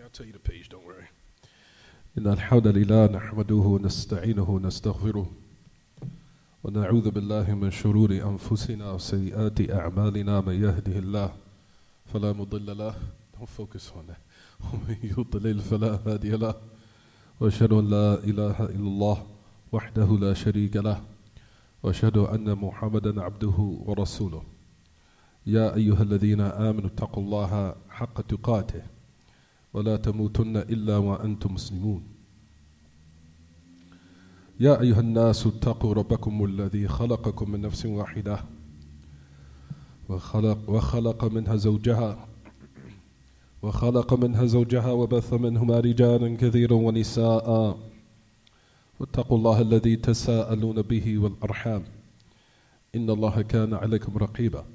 I'll tell you the page, don't worry. إن الحمد لله نحمده ونستعينه ونستغفره ونعوذ بالله من شرور أنفسنا وسيئات أعمالنا من يهده الله فلا مضل له. Don't focus on that. ومن يضلل فلا هادي له وأشهد أن لا إله إلا الله وحده لا شريك له وأشهد أن محمدا عبده ورسوله. يا أيها الذين آمنوا اتقوا الله حق تقاته ولا تموتن إلا وأنتم مسلمون. يا أيها الناس اتقوا ربكم الذي خلقكم من نفس واحدة وخلق منها زوجها وبث منهما رجالا كثيرا ونساء واتقوا الله الذي تساءلون به والأرحام إن الله كان عليكم رقيبا.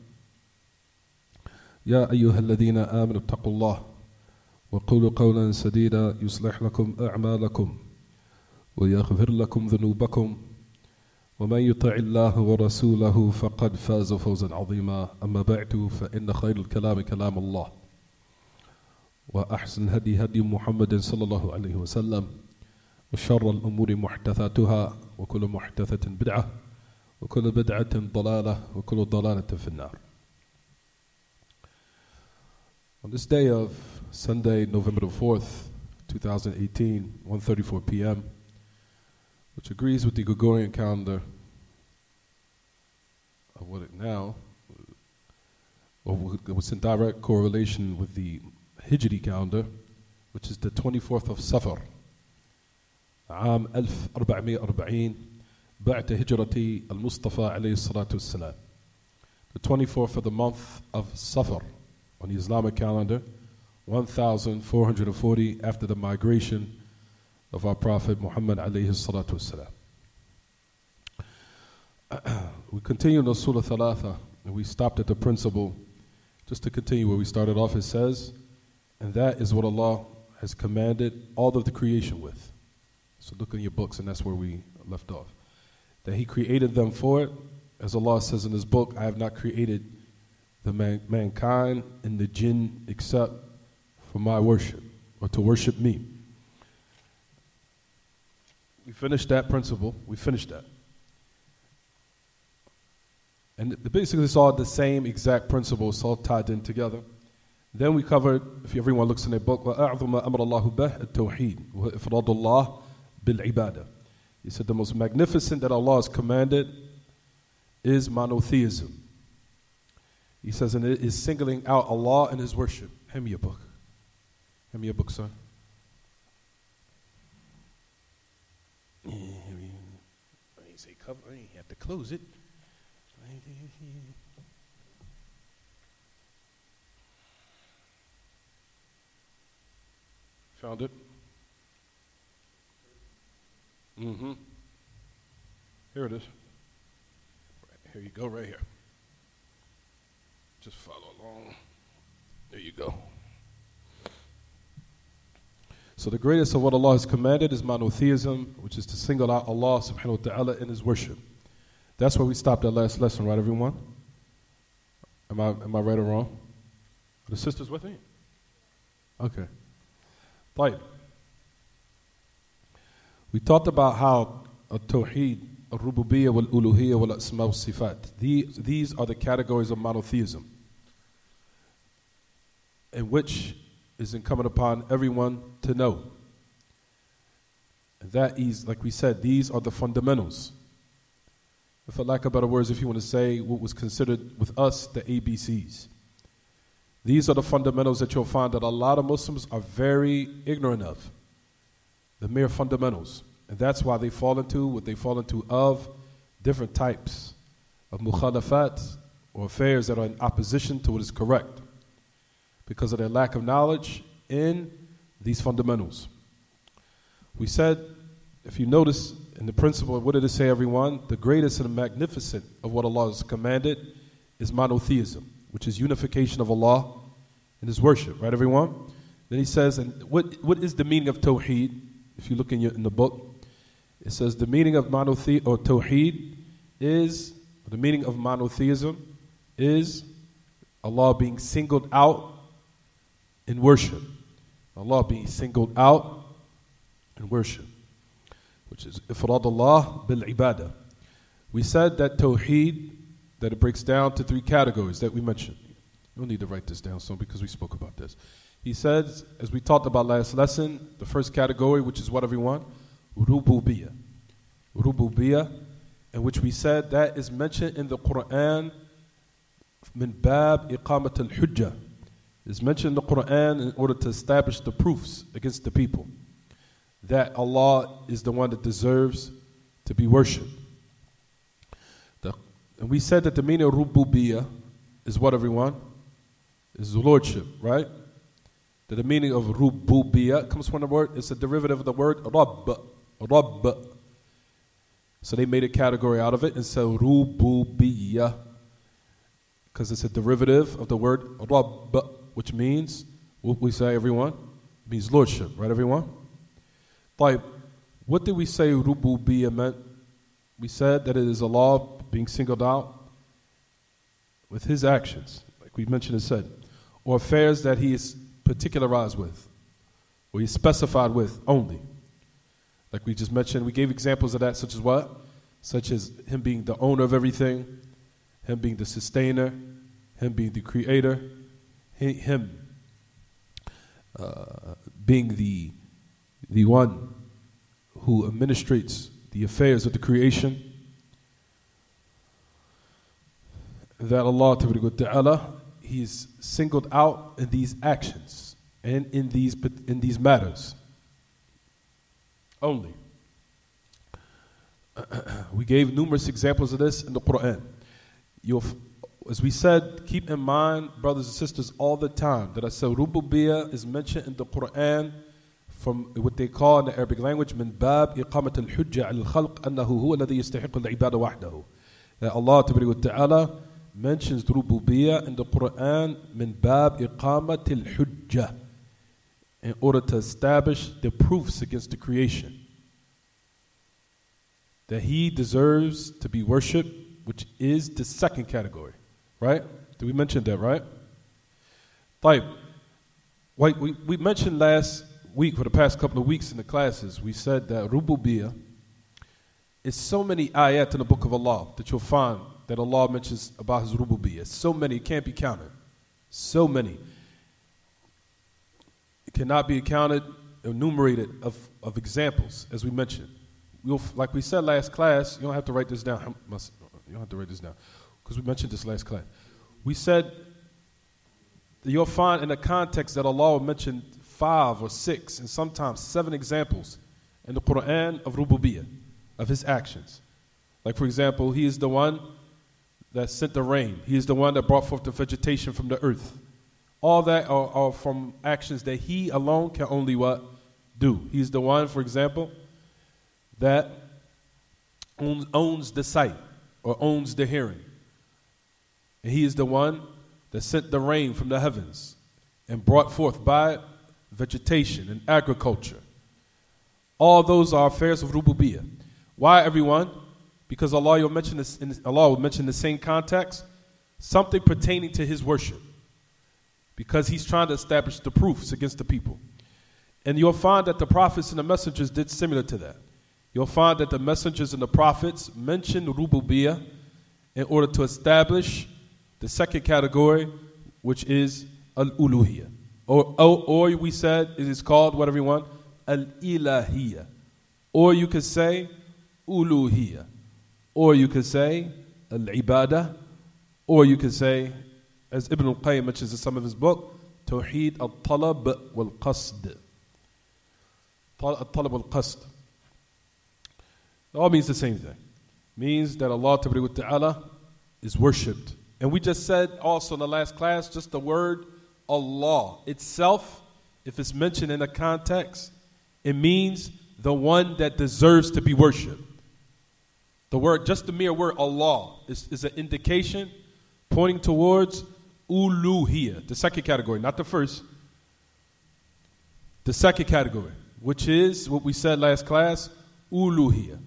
يا أيها الذين آمنوا اتقوا الله وقولوا قولا سديدا يصلح لكم أعمالكم ويغفر لكم ذنوبكم ومن يطع الله ورسوله فقد فاز فوزا عظيما. أما بعد فإن خير الكلام كلام الله وأحسن هدي محمد صلى الله عليه وسلم وشر الأمور محدثاتها وكل محدثة بدعة وكل بدعة ضلالة وكل ضلالة في النار. On this day of Sunday, November the 4th, 2018, 1:34 p.m., which agrees with the Gregorian calendar of what it now, or what's in direct correlation with the Hijri calendar, which is the 24th of Safar, عام 1440 بعد هجرة المصطفى عليه الصلاة والسلام. The 24th of the month of Safar on the Islamic calendar, 1440 after the migration of our Prophet Muhammad alayhi salatu wasalam. We continue in the Surah Thalatha, and we stopped at the principle, just to continue where we started off. It says, and that is what Allah has commanded all of the creation with. So look in your books, and that's where we left off. That He created them for it. As Allah says in His book, I have not created the mankind and the jinn except for my worship, or to worship me. We finished that principle. We finished that. And basically it's all the same exact principle. It's all tied in together. Then we covered, if everyone looks in their book, وَأَعْظُمَ أَمْرَ اللَّهُ بَهْ التَّوْحِيدِ وَإِفْرَادُ اللَّهِ بِالْعِبَادَةِ. He said the most magnificent that Allah has commanded is monotheism. He says, and it is singling out Allah and His worship. Hand me your book. Hand me your book, son. I ain't say cover. I ain't have to close it. Found it? Mm-hmm. Here it is. Right, here you go, right here. Just follow along. There you go. So the greatest of what Allah has commanded is monotheism, which is to single out Allah subhanahu wa ta'ala in His worship. That's where we stopped at last lesson, right, everyone? Am I right or wrong? Are the sisters with me? Okay. Right. We talked about how Tawheed, Al-Rububiyyah, Wal-Uluhiyyah, Wal-Asma' Wal-Sifat. These are the categories of monotheism, in which is incumbent upon everyone to know. And that is, like we said, these are the fundamentals. For lack of better words, if you want to say what was considered with us the ABCs. These are the fundamentals that you'll find that a lot of Muslims are very ignorant of. The mere fundamentals. And that's why they fall into what they fall into of different types of mukhalafat, or affairs that are in opposition to what is correct, because of their lack of knowledge in these fundamentals. We said, if you notice in the principle, what did it say, everyone? The greatest and magnificent of what Allah has commanded is monotheism, which is unification of Allah and His worship, right, everyone? Then He says, and what is the meaning of Tawheed? If you look in the book, it says the meaning of Tawheed is, the meaning of monotheism is Allah being singled out in worship. Allah being singled out in worship, which is ifrad Allah bil ibadah. We said that tawheed, that it breaks down to 3 categories that we mentioned. You don't need to write this down soon because we spoke about this. He says, as we talked about last lesson, the first category, which is what, everyone? Rububiyyah. Rububiyyah, in which we said that is mentioned in the Quran min bab iqamat al-hujjah. Is mentioned in the Quran in order to establish the proofs against the people that Allah is the one that deserves to be worshipped. And we said that the meaning of rububiyyah is what, everyone? Is lordship, right? That the meaning of rububiyyah comes from the word, it's a derivative of the word Rabb. So they made a category out of it and said rububiyyah, because it's a derivative of the word Rabb, which means, what we say, everyone? It means lordship, right, everyone? Like, what did we say rububiyyah meant? We said that it is Allah being singled out with His actions, like we mentioned and said, or affairs that He is particularized with, or He is specified with only. Like we just mentioned, we gave examples of that, such as what? Such as Him being the owner of everything, Him being the sustainer, Him being the creator, Him being the one who administrates the affairs of the creation. That Allah Ta'ala, He's singled out in these actions and in these matters only. We gave numerous examples of this in the Quran. As we said, keep in mind, brothers and sisters, all the time that I said rububiyyah is mentioned in the Quran from what they call in the Arabic language min bab iqamat al-hujjah al-khalq annahu huwa alladhi yastahiqu al-ibadah wahdahu. That Allah Ta'ala mentions rububiyyah in the Quran min bab iqamat al-hujjah, in order to establish the proofs against the creation that He deserves to be worshipped, which is the second category, right? Did we mention that, right? We mentioned last week, for the past couple of weeks in the classes, we said that rububiyyah is so many ayat in the book of Allah that you'll find that Allah mentions about His rububiyyah. So many, it can't be counted. So many. It cannot be counted, enumerated of examples, as we mentioned. Like we said last class, you don't have to write this down. You don't have to write this down, because we mentioned this last class. We said that you'll find in the context that Allah will mention 5 or 6 and sometimes 7 examples in the Quran of rububiyyah, of His actions. Like, for example, He is the one that sent the rain. He is the one that brought forth the vegetation from the earth. All that are from actions that He alone can only what? Do. He's the one, for example, that owns the sight or owns the hearing. And He is the one that sent the rain from the heavens and brought forth by it vegetation and agriculture. All those are affairs of rububiyyah. Why, everyone? Because Allah will mention this Allah will mention the same context, something pertaining to His worship, because He's trying to establish the proofs against the people. And you'll find that the prophets and the messengers did similar to that. You'll find that the messengers and the prophets mentioned rububiyyah in order to establish the second category, which is al-uluhiyyah. Or we said it is called, what, everyone? Al-ilahiyya. Or you could say uluhiyyah. Or you could say al-ibadah. Or you could say, as Ibn al-Qayyim mentions in some of his book, Tawheed al-talab wal-qasd. Al-talab wal-qasd. It all means the same thing. It means that Allah Ta'ala is worshipped. And we just said also in the last class, just the word Allah itself, if it's mentioned in a context, it means the one that deserves to be worshipped. The word, just the mere word Allah is an indication pointing towards uluhiyyah, the second category, not the first. The second category, which is what we said last class, uluhiyyah.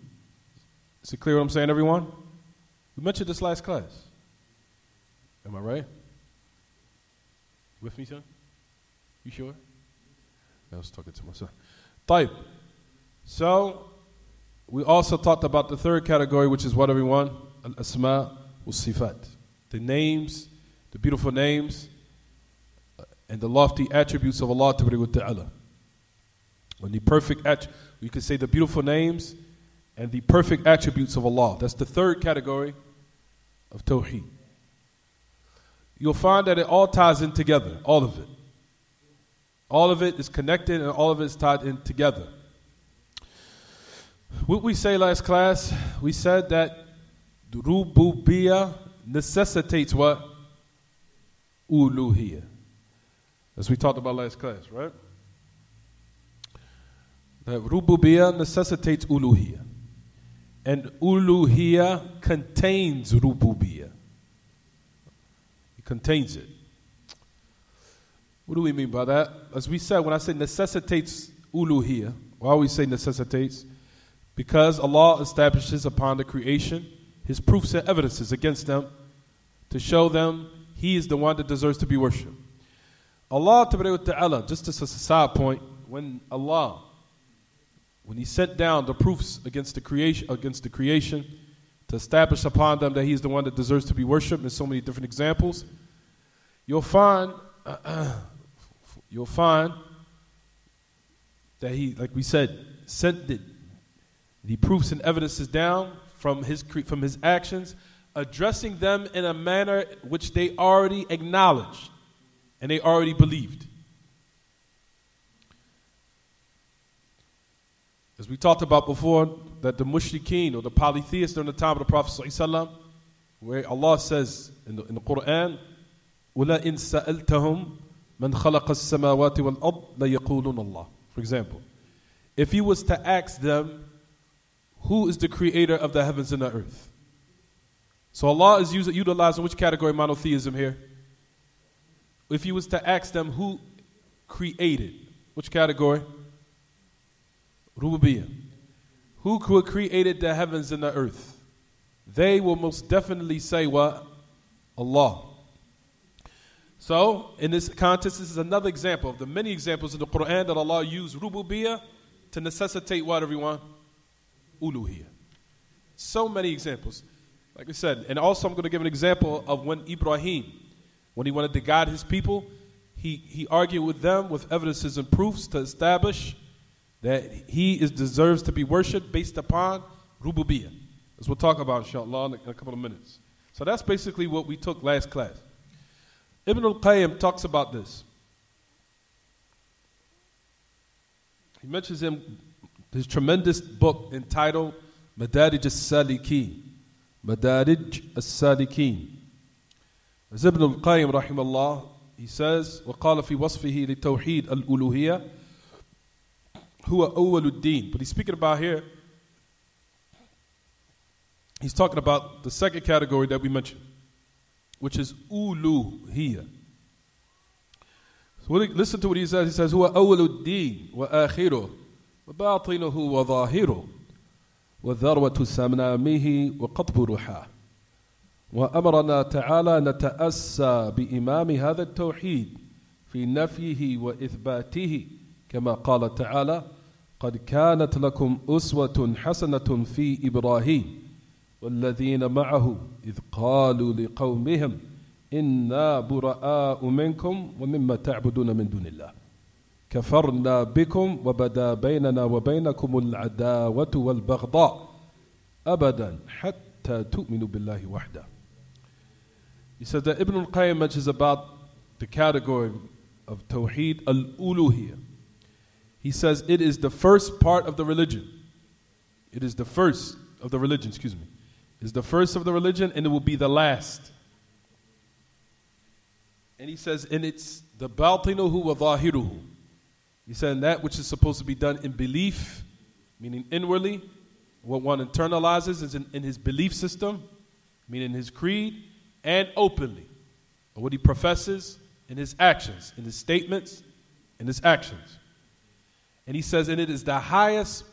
Is it clear what I'm saying, everyone? We mentioned this last class. Am I right? With me, son? You sure? I was talking to myself. طيب. So, we also talked about the third category, which is what, everyone? Al-asma wa-sifat. The names, the beautiful names, and the lofty attributes of Allah Ta'ala. When the perfect you could say the beautiful names and the perfect attributes of Allah. That's the third category of Tawheed. You'll find that it all ties in together, all of it. All of it is connected and all of it is tied in together. What we say last class, we said that Rububiyyah necessitates what? Uluhiyyah. As we talked about last class, right? That Rububiyyah necessitates Uluhiyyah. And Uluhiyyah contains Rububiyyah. It contains it. What do we mean by that? As we said, when I say necessitates Uluhiyyah, why we say necessitates? Because Allah establishes upon the creation His proofs and evidences against them to show them He is the one that deserves to be worshipped. Allah Ta'ala, just as a side point, when He sent down the proofs against the creation to establish upon them that He is the one that deserves to be worshipped, in so many different examples, you'll find that He, like we said, sent the proofs and evidences down from His actions, addressing them in a manner which they already acknowledged and they already believed. As we talked about before, that the mushrikeen or the polytheists during the time of the Prophet ﷺ, where Allah says in the Quran, وَلَئِن سَأَلْتَهُمْ مَنْ خَلَقَ السَّمَاوَاتِ وَالْأَرْضِ لَيَقُولُونَ اللَّهُ. For example, if you was to ask them, who is the creator of the heavens and the earth? So Allah is utilizing which category of monotheism here? If you was to ask them who created, which category? Rububiyyah. Who created the heavens and the earth? They will most definitely say what? Allah. So, in this context, this is another example of the many examples in the Quran that Allah used Rububiyyah to necessitate what, everyone? Uluhiyyah. So many examples. Like I said, and also I'm going to give an example of when Ibrahim, when he wanted to guide his people, he argued with them with evidences and proofs to establish that he deserves to be worshipped based upon Rububiyyah. As we'll talk about, inshallah, in a couple of minutes. So that's basically what we took last class. Ibn al-Qayyim talks about this. He mentions his tremendous book entitled Madarij al-Salikin. Madarij al-Salikin. As Ibn al-Qayyim rahimahullah, he says, وقال في وصفه لتوحيد الألوهية هو أول الدين. But he's speaking about here, he's talking about the second category that we mentioned, which is uluhiyyah. So listen to what he says. He says, هو أول الدين وآخره وباطنه وظاهره وذروة سمنامه وقطب روحه. وأمرنا تعالى نتأسى بإمام هذا التوحيد في نفيه وإثباته كما قال تعالى قد كانت لكم أسوة حسنة في إبراهيم والذين معه إذ قالوا لقومهم إنا براء منكم ومما تعبدون من دون الله كفرنا بكم وبدا بيننا وبينكم العداوة والبغضاء أبدا حتى تؤمنوا بالله وحده. He said that Ibn al-Qayyim mentions about the category of Tawheed al-Uluhiyyah. He says it is the first part of the religion. It is the first of the religion, It is the first of the religion and it will be the last. And he says, and it's the batinuhu wa zahiruhu. He said that which is supposed to be done in belief, meaning inwardly, what one internalizes is in his belief system, meaning his creed, and openly, what he professes in his actions, in his statements, in his actions. And he says, and it is the highest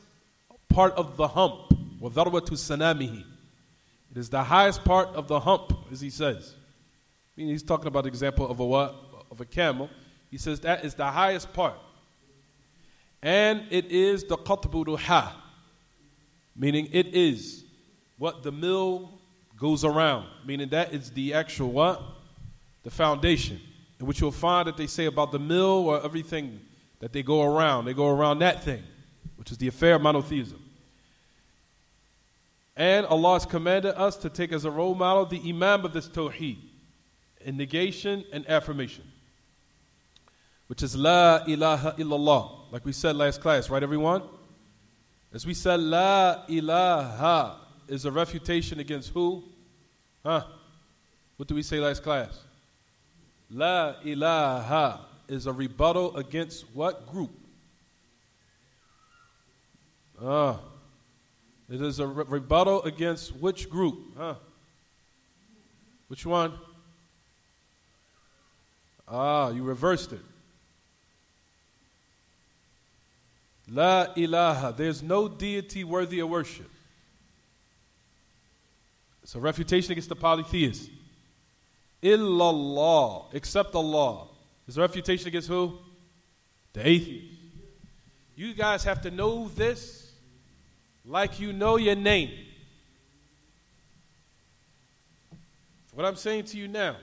part of the hump, وَذَرْوَةُ سَنَامِهِ. It is the highest part of the hump, as he says. Meaning he's talking about the example of a what? Of a camel. He says that is the highest part. And it is the qatbu duha, meaning it is what the mill goes around, meaning that is the actual what? The foundation, in which you'll find that they say about the mill or everything that they go around that thing, which is the affair of monotheism. And Allah has commanded us to take as a role model the imam of this tawheed in negation and affirmation, which is La ilaha illallah. Like we said last class, right everyone? As we said, La ilaha is a refutation against who? What did we say last class? La ilaha is a rebuttal against what group? It is a rebuttal against which group? Which one? You reversed it. La ilaha. There's no deity worthy of worship. It's a refutation against the polytheists. Illallah, except Allah. It's a refutation against who? The atheists. You guys have to know this like you know your name. What I'm saying to you now,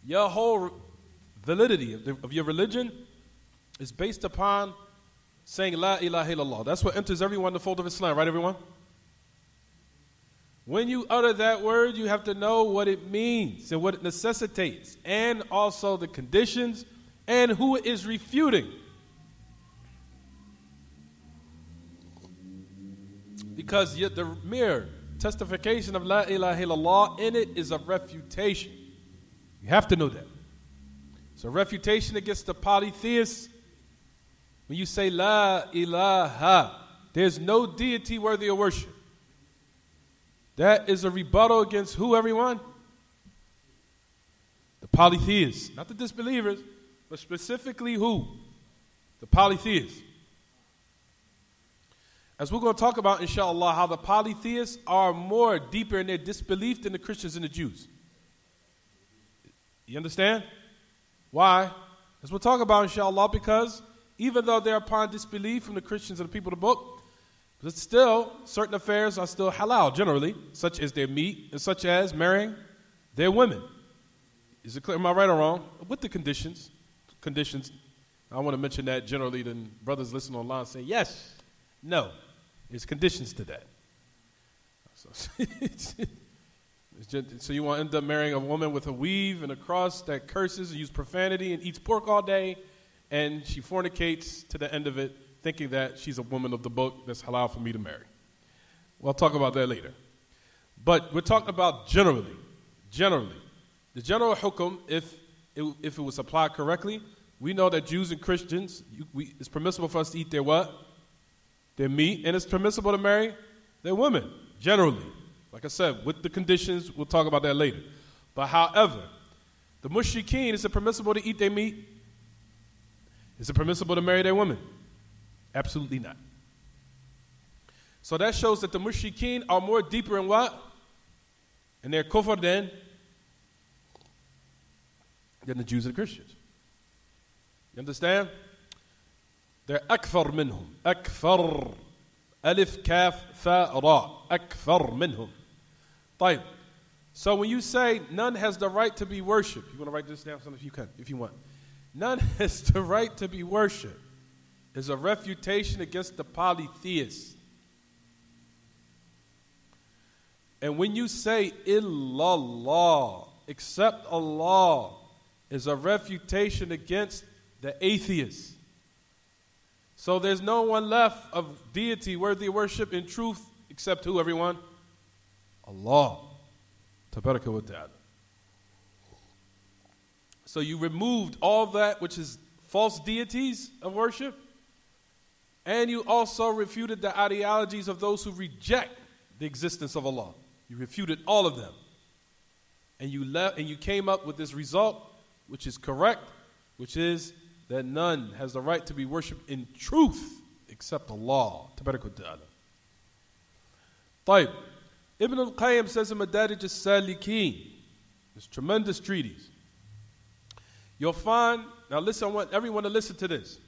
your whole validity of your religion is based upon saying La ilaha illallah. That's what enters everyone in the fold of Islam, right everyone? When you utter that word, you have to know what it means and what it necessitates, and also the conditions and who it is refuting. Because the mere testification of La ilaha illallah in it is a refutation. You have to know that. It's a refutation against the polytheists. When you say La ilaha, there's no deity worthy of worship. That is a rebuttal against who, everyone? The polytheists. Not the disbelievers, but specifically who? The polytheists. As we're going to talk about, inshallah, how the polytheists are more deeper in their disbelief than the Christians and the Jews. You understand? Why? As we'll talk about, inshallah, because even though they're upon disbelief from the Christians and the people of the book, but still, certain affairs are still halal, generally, such as their meat and such as marrying their women. Is it clear? Am I right or wrong? With the conditions. I want to mention that generally, then brothers listening online say, yes, no. There's conditions to that. So you want to end up marrying a woman with a weave and a cross that curses and uses profanity and eats pork all day, and she fornicates to the end of it, thinking that she's a woman of the book that's halal for me to marry. We'll talk about that later. But we're talking about generally. The general hukum, if it was applied correctly, we know that Jews and Christians, it's permissible for us to eat their what? Their meat, and it's permissible to marry their women, generally. Like I said, with the conditions, we'll talk about that later. But however, the mushrikeen, is it permissible to eat their meat? Is it permissible to marry their women? Absolutely not. So that shows that the mushrikeen are more deeper in what? In their kufr than the Jews and Christians. You understand? They're akfar minhum. Akfar. Alif, kaf, fa, ra. Akfar minhum. طيب. So when you say none has the right to be worshipped, you want to write this down if you can, if you want. None has the right to be worshipped is a refutation against the polytheists. And when you say illallah, except Allah, is a refutation against the atheists. So there's no one left of deity worthy of worship in truth except who, everyone? Allah. Tabaraka wa ta'ala. So you removed all that which is false deities of worship, and you also refuted the ideologies of those who reject the existence of Allah. You refuted all of them. And you came up with this result, which is correct, which is that none has the right to be worshipped in truth except Allah. Tabaraka wa ta'ala. طيب. Ibn al-Qayyim says in Madarij al-Salikin, this tremendous treatise, You'll find, now listen, I want everyone to listen to this.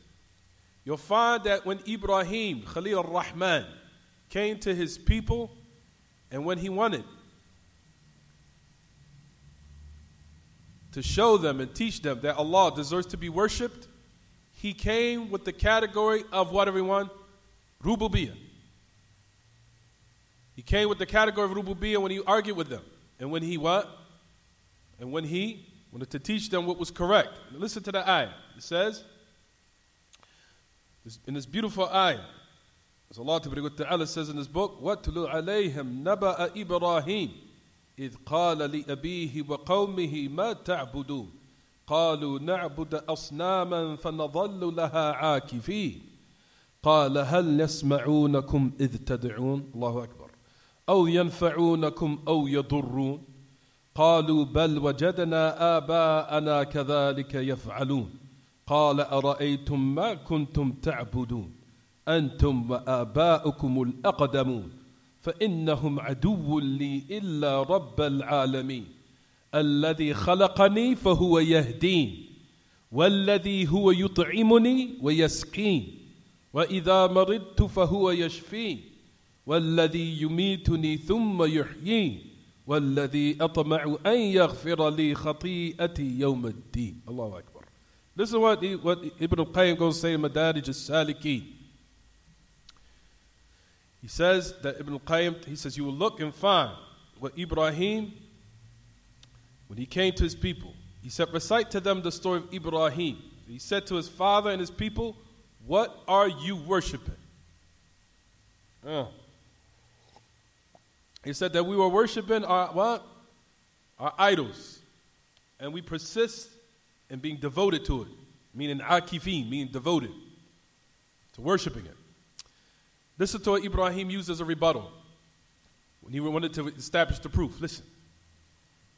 You'll find that when Ibrahim, Khalil ar-Rahman, came to his people, and when he wanted to show them and teach them that Allah deserves to be worshipped, he came with the category of what, everyone? Rububiyyah. He came with the category of Rububiyyah when he argued with them. And when he what? And when he wanted to teach them what was correct. Listen to the ayah. It says, in this beautiful ayah, as Allah Ta'ala says in this book, وَاتْلُ عَلَيْهِمْ نَبَأَ إِبْرَاهِيمَ إِذْ قَالَ لِأَبِيهِ وَقَوْمِهِ مَا تَعْبُدُونَ قَالُوا نَعْبُدَ أَصْنَامًا فَنَظَلُّ لَهَا عَاكِفِينَ قَالَ هَلْ يَسْمَعُونَكُمْ إِذْ تَدْعُونَ الله أكبر أَوْ يَنْفَعُونَكُمْ أَوْ يَضُرُّونَ قالوا بل وجدنا آباءنا كذلك يفعلون قال أرأيتم ما كنتم تعبدون أنتم وآباؤكم الأقدمون فإنهم عدو لي إلا رب العالمين الذي خلقني فهو يهدين والذي هو يطعمني ويسقين وإذا مرضت فهو يشفين والذي يميتني ثم يحيين وَالَّذِي أَطْمَعُ أَن يَغْفِرَ لِي خَطِيئَتِي يَوْمَ الدِّينِ. Allahu Akbar. This is what Ibn al-Qayyim goes to say in Madarij al-Salikin. He says that Ibn al-Qayyim, he says, you will look and find what Ibrahim, when he came to his people, he said, recite to them the story of Ibrahim. He said to his father and his people, what are you worshiping? He said that we were worshiping our what? Our idols. And we persist in being devoted to it. Meaning akifin, meaning devoted to worshiping it. Listen to what Ibrahim used as a rebuttal when he wanted to establish the proof. Listen.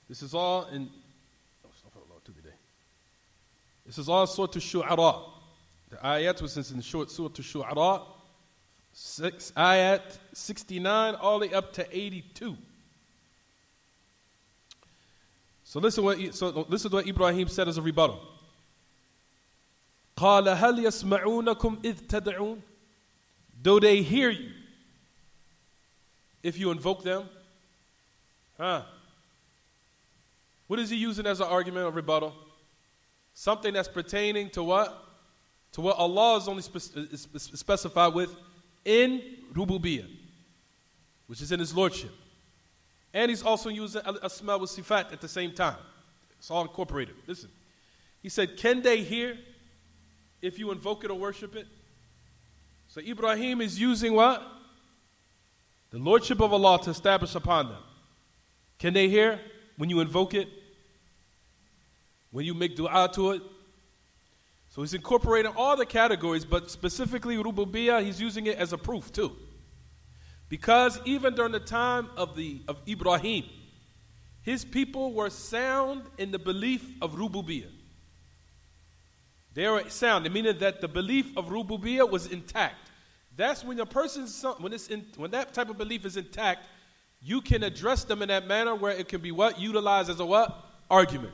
This is all in this is all Surah Al-Shu'ara. The ayat was in Surah Al-Shu'ara. 6 ayat 69 all the way up to 82. So listen to what Ibrahim said as a rebuttal. قال هل يسمعونكم إذ تدعون? Do they hear you if you invoke them? What is he using as an argument or rebuttal? Something that's pertaining to what? To what Allah is only specified with in Rububiyyah, which is in His Lordship. And He's also using Asma wa Sifat at the same time. It's all incorporated. Listen. He said, can they hear if you invoke it or worship it? So Ibrahim is using what? The Lordship of Allah to establish upon them. Can they hear when you invoke it? When you make dua to it? So he's incorporating all the categories, but specifically Rububiyyah, he's using it as a proof too. Because even during the time of Ibrahim, his people were sound in the belief of Rububiyyah. They were sound, meaning that the belief of Rububiyyah was intact. That's when a person's when that type of belief is intact, you can address them in that manner where it can be what? Utilized as a what? Argument.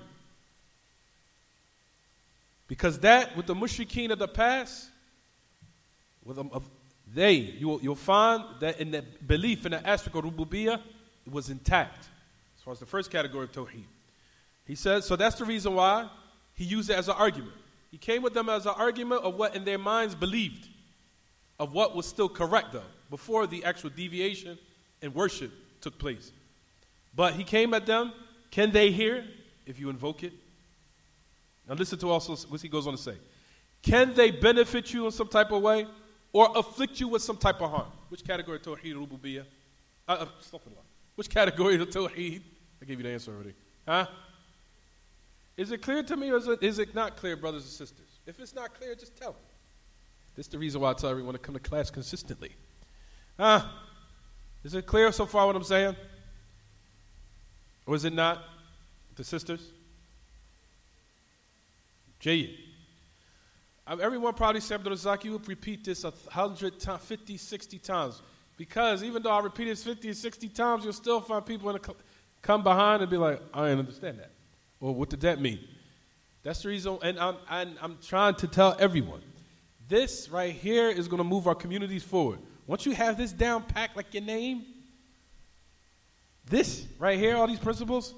Because that, with the mushrikeen of the past, you'll find that in the belief in the aspect of Rububiyyah, it was intact. As far as the first category of Tawheed. He says, so that's the reason why he used it as an argument. He came with them as an argument of what in their minds believed, of what was still correct though, before the actual deviation and worship took place. But he came at them, can they hear if you invoke it? Now listen to also what he goes on to say. Can they benefit you in some type of way or afflict you with some type of harm? Which category of Tawheed Rububiyyah? Which category of Tawheed? I gave you the answer already. Is it clear to me or is it not clear, brothers and sisters? If it's not clear, just tell me. This is the reason why I tell everyone to come to class consistently. Is it clear so far what I'm saying? Or is it not? The sisters? Jay. Everyone probably said, AbdurRazzaaq, you would repeat this 100 times, 50, 60 times. Because even though I repeat it 50 or 60 times, you'll still find people come behind and be like, I didn't understand that. Or what did that mean? That's the reason, and I'm trying to tell everyone, this right here is going to move our communities forward. Once you have this down packed like your name, this right here, all these principles,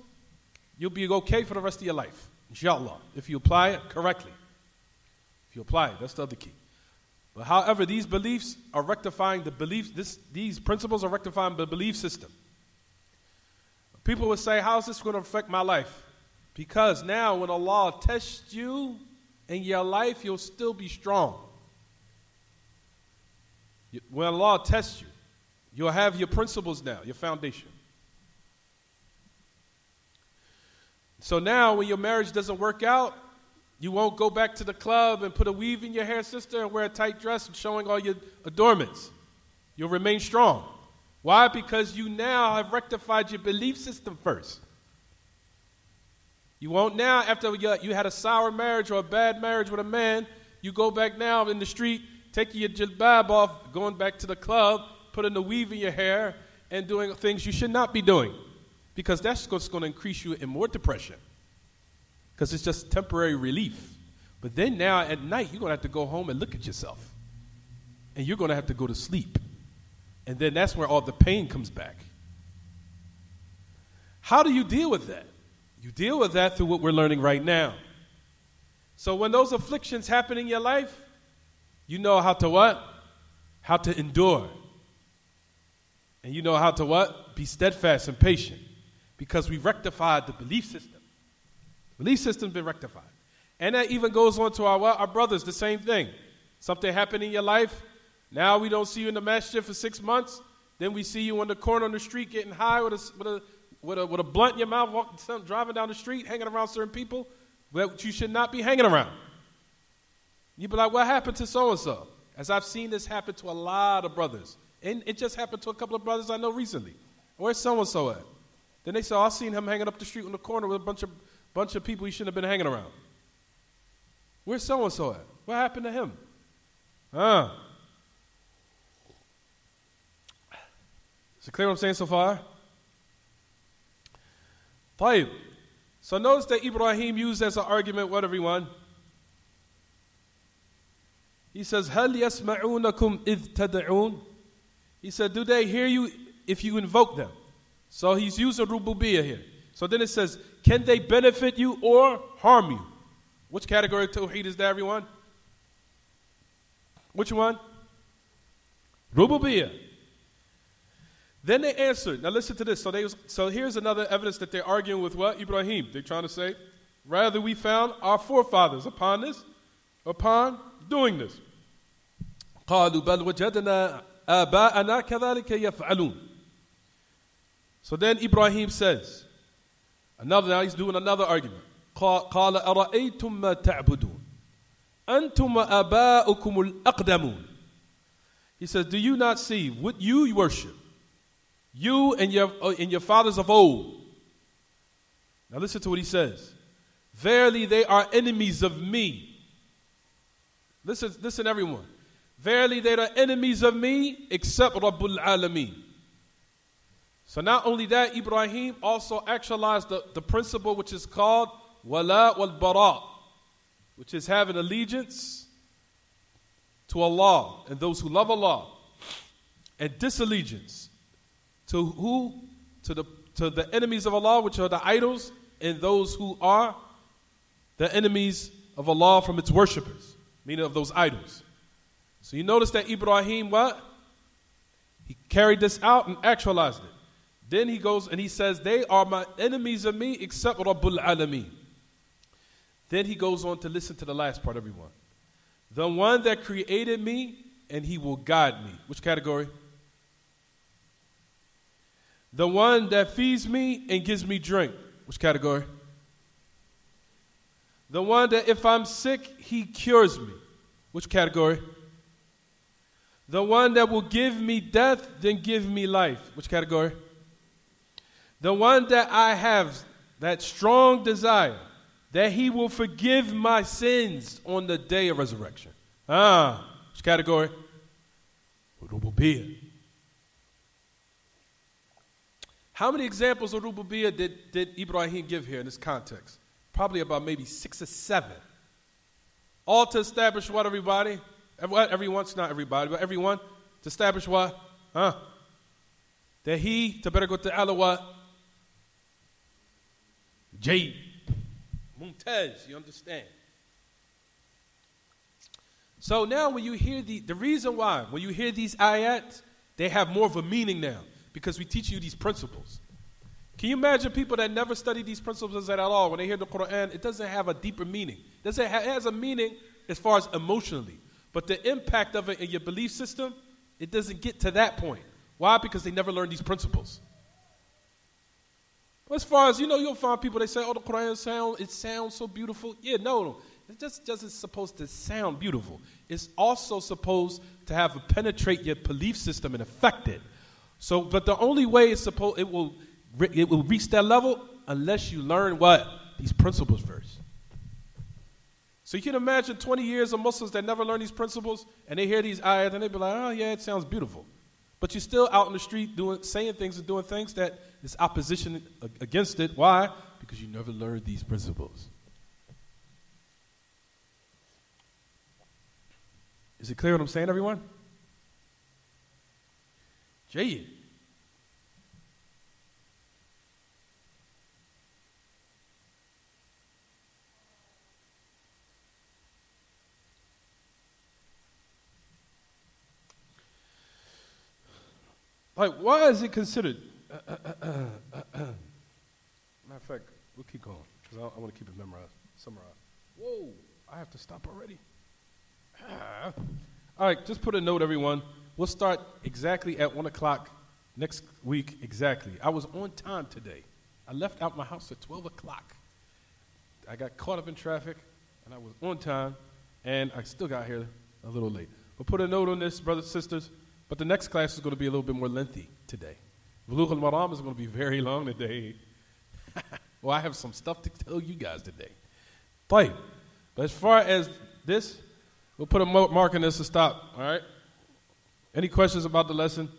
you'll be okay for the rest of your life, inshallah, if you apply it correctly. If you apply it, that's the other key. But however, these beliefs are rectifying the beliefs, these principles are rectifying the belief system. People would say, how is this going to affect my life? Because now when Allah tests you in your life, you'll still be strong. When Allah tests you, you'll have your principles now, your foundation. So now when your marriage doesn't work out, you won't go back to the club and put a weave in your hair, sister, and wear a tight dress and showing all your adornments. You'll remain strong. Why? Because you now have rectified your belief system first. You won't now, after you had a sour marriage or a bad marriage with a man, you go back now in the street, taking your jilbab off, going back to the club, putting the weave in your hair, and doing things you should not be doing. Because that's what's going to increase you in more depression. Because it's just temporary relief. But then now at night, you're going to have to go home and look at yourself. And you're going to have to go to sleep. And then that's where all the pain comes back. How do you deal with that? You deal with that through what we're learning right now. So when those afflictions happen in your life, you know how to what? How to endure. And you know how to what? Be steadfast and patient. Because we've rectified the belief system. The belief system's been rectified. And that even goes on to our brothers, the same thing. Something happened in your life. Now we don't see you in the masjid for 6 months. Then we see you on the corner on the street getting high with a blunt in your mouth, driving down the street, hanging around certain people that you should not be hanging around. You be like, what happened to so-and-so? As I've seen this happen to a lot of brothers. And it just happened to a couple of brothers I know recently. Where's so-and-so at? Then they say, I seen him hanging up the street on the corner with a bunch of people he shouldn't have been hanging around. Where's so-and-so at? What happened to him? Is it clear what I'm saying so far? طيب. So notice that Ibrahim used as an argument what, everyone? He says, هَلْ يَسْمَعُونَكُمْ إِذْ تَدْعُونَ? He said, do they hear you if you invoke them? So he's using rububiyyah here. So then it says, can they benefit you or harm you? Which category of tawheed is that, everyone? Which one? Rububiyyah. Then they answered. Now listen to this. So here's another evidence that they're arguing with what? Ibrahim. They're trying to say, rather we found our forefathers upon this, upon doing this. قَالُوا بَلْ وَجَدْنَا آبَاءَنَا كَذَلِكَ يَفْعَلُونَ. So then Ibrahim says, now he's doing another argument. قَالَ أَرَأَيْتُمْ مَا تَعْبُدُونَ أَنْتُمْ وَآبَاؤُكُمُ الْأَقْدَمُونَ. He says, do you not see what you worship? You and your fathers of old. Now listen to what he says. Verily they are enemies of me. Listen everyone. Verily they are enemies of me except Rabbul Alameen. So not only that, Ibrahim also actualized the principle which is called wala wal bara, which is having allegiance to Allah and those who love Allah, and disallegiance to who? To the enemies of Allah, which are the idols, and those who are the enemies of Allah from its worshippers, meaning of those idols. So you notice that Ibrahim, what? He carried this out and actualized it. Then he goes and he says, they are my enemies of me except Rabbul Alameen. Then he goes on to listen to the last part, everyone. The one that created me and he will guide me. Which category? The one that feeds me and gives me drink. Which category? The one that if I'm sick, he cures me. Which category? The one that will give me death, then give me life. Which category? The one that I have that strong desire that he will forgive my sins on the day of resurrection. Which category? Rububiyyah. How many examples of rububiyyah did Ibrahim give here in this context? probably about maybe 6 or 7. All to establish what, everybody? Everyone, not everybody, but everyone to establish what? That he, Tabarak Ta'ala, what? Jay, Mumtaz, you understand? So now when you hear the reason why, when you hear these ayat, they have more of a meaning now because we teach you these principles. Can you imagine people that never study these principles at all? When they hear the Quran, it doesn't have a deeper meaning. It has a meaning as far as emotionally. But the impact of it in your belief system, it doesn't get to that point. Why? Because they never learned these principles. As far as, you'll find people, they say, oh, the Quran sounds so beautiful. Yeah, no. It just isn't supposed to sound beautiful. It's also supposed to penetrate your belief system and affect it. So, but the only way it will reach that level unless you learn what? These principles first. So you can imagine 20 years of Muslims that never learn these principles, and they hear these ayat, and they be like, oh yeah, it sounds beautiful. But you're still out in the street saying things and doing things that is opposition against it. Why? Because you never learned these principles. Is it clear what I'm saying, everyone? Jay. Like, why is it considered? Matter of fact, we'll keep going because I want to keep it summarized. Whoa, I have to stop already. All right, just put a note, everyone. We'll start exactly at 1 o'clock next week, exactly. I was on time today. I left out my house at 12 o'clock. I got caught up in traffic, and I was on time, and I still got here a little late. But put a note on this, brothers and sisters. But the next class is going to be a little bit more lengthy today. Bulugh al-Maram is going to be very long today. Well, I have some stuff to tell you guys today. But as far as this, we'll put a mark on this to stop, all right? Any questions about the lesson?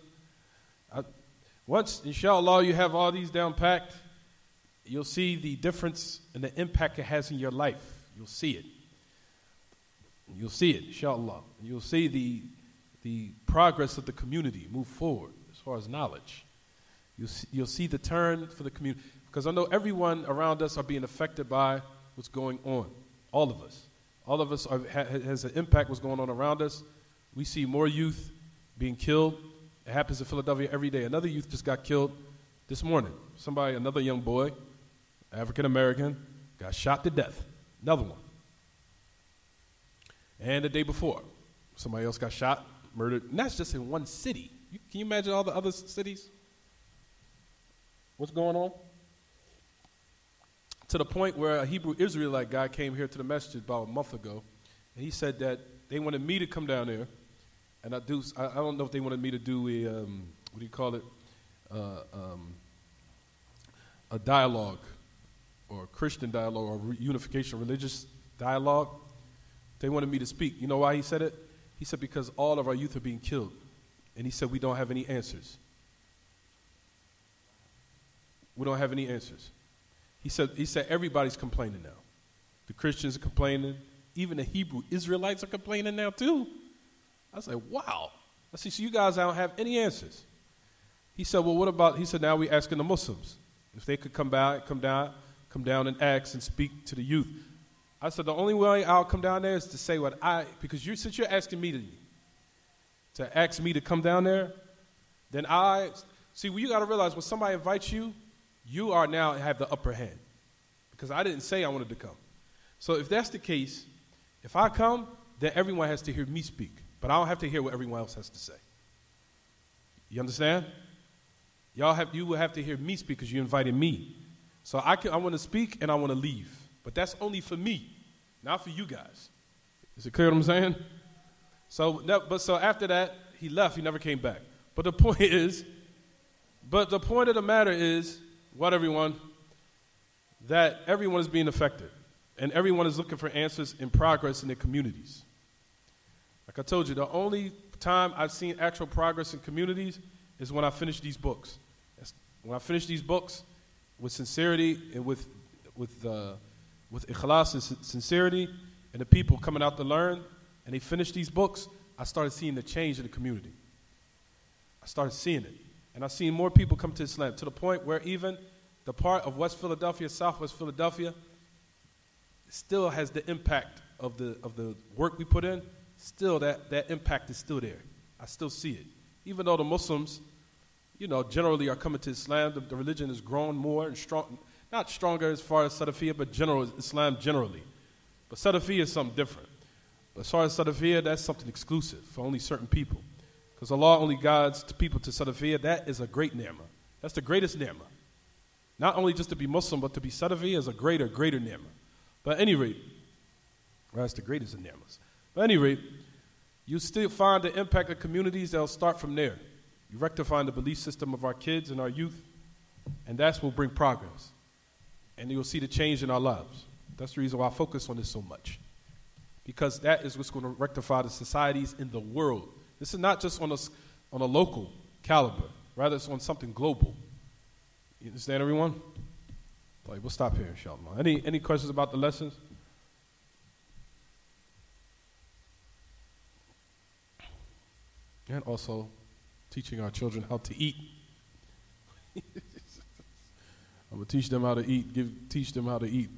Once, inshallah, you have all these down packed, you'll see the difference and the impact it has in your life. You'll see it. You'll see it, inshallah. You'll see the progress of the community move forward as far as knowledge. You'll see the turn for the community. Because I know everyone around us are being affected by what's going on. All of us. All of us has an impact what's going on around us. We see more youth being killed. It happens in Philadelphia every day. Another youth just got killed this morning. Another young boy, African American, got shot to death. Another one. And the day before, somebody else got shot, murdered. And that's just in one city. Can you imagine all the other cities? What's going on? To the point where a Hebrew Israelite guy came here to the masjid about a month ago, and he said that they wanted me to come down there, and I don't know if they wanted me to do a dialogue, or a Christian dialogue, or unification, religious dialogue. They wanted me to speak. You know why he said it? He said because all of our youth are being killed, and he said we don't have any answers. We don't have any answers. He said everybody's complaining now. The Christians are complaining. Even the Hebrew Israelites are complaining now too. I was like, wow. I said, so you guys don't have any answers. He said, well, what about, he said, now we're asking the Muslims if they could come down and ask and speak to the youth. I said, the only way I'll come down there is to say because since you're asking me to ask me to come down there, then you got to realize when somebody invites you, you are now have the upper hand. Because I didn't say I wanted to come. So if that's the case, if I come, then everyone has to hear me speak. But I don't have to hear what everyone else has to say. You understand? You will have to hear me speak because you invited me. So I want to speak and I want to leave. But that's only for me, not for you guys. Is it clear what I'm saying? So after that, he left. He never came back. But the point of the matter is, what everyone? That everyone is being affected. And everyone is looking for answers and progress in their communities. Like I told you, the only time I've seen actual progress in communities is when I finish these books. When I finish these books with sincerity and with with ikhlas and sincerity, and the people coming out to learn, and they finish these books, I started seeing the change in the community. I started seeing it. And I've seen more people come to Islam to the point where even the part of West Philadelphia, Southwest Philadelphia, still has the impact of the work we put in. Still, that impact is still there. I still see it. Even though the Muslims, generally are coming to Islam, the religion has grown more and strong, not stronger as far as Salafiyya, but Islam generally. But Salafiyya is something different. But as far as Salafiyya, that's something exclusive for only certain people. Because Allah only guides people to Salafiyya. That is a great ni'mah. That's the greatest ni'mah. Not only just to be Muslim, but to be Salafiyya is a greater ni'mah. But at any rate, that's the greatest of ni'mahs. But at any rate, you still find the impact of communities that will start from there. You rectify the belief system of our kids and our youth, and that's what will bring progress. And you'll see the change in our lives. That's the reason why I focus on this so much. Because that is what's going to rectify the societies in the world. This is not just on a local caliber. Rather, it's on something global. You understand, everyone? We'll stop here, inshallah. Any questions about the lessons? And also teaching our children how to eat. I'm going to teach them how to eat, teach them how to eat.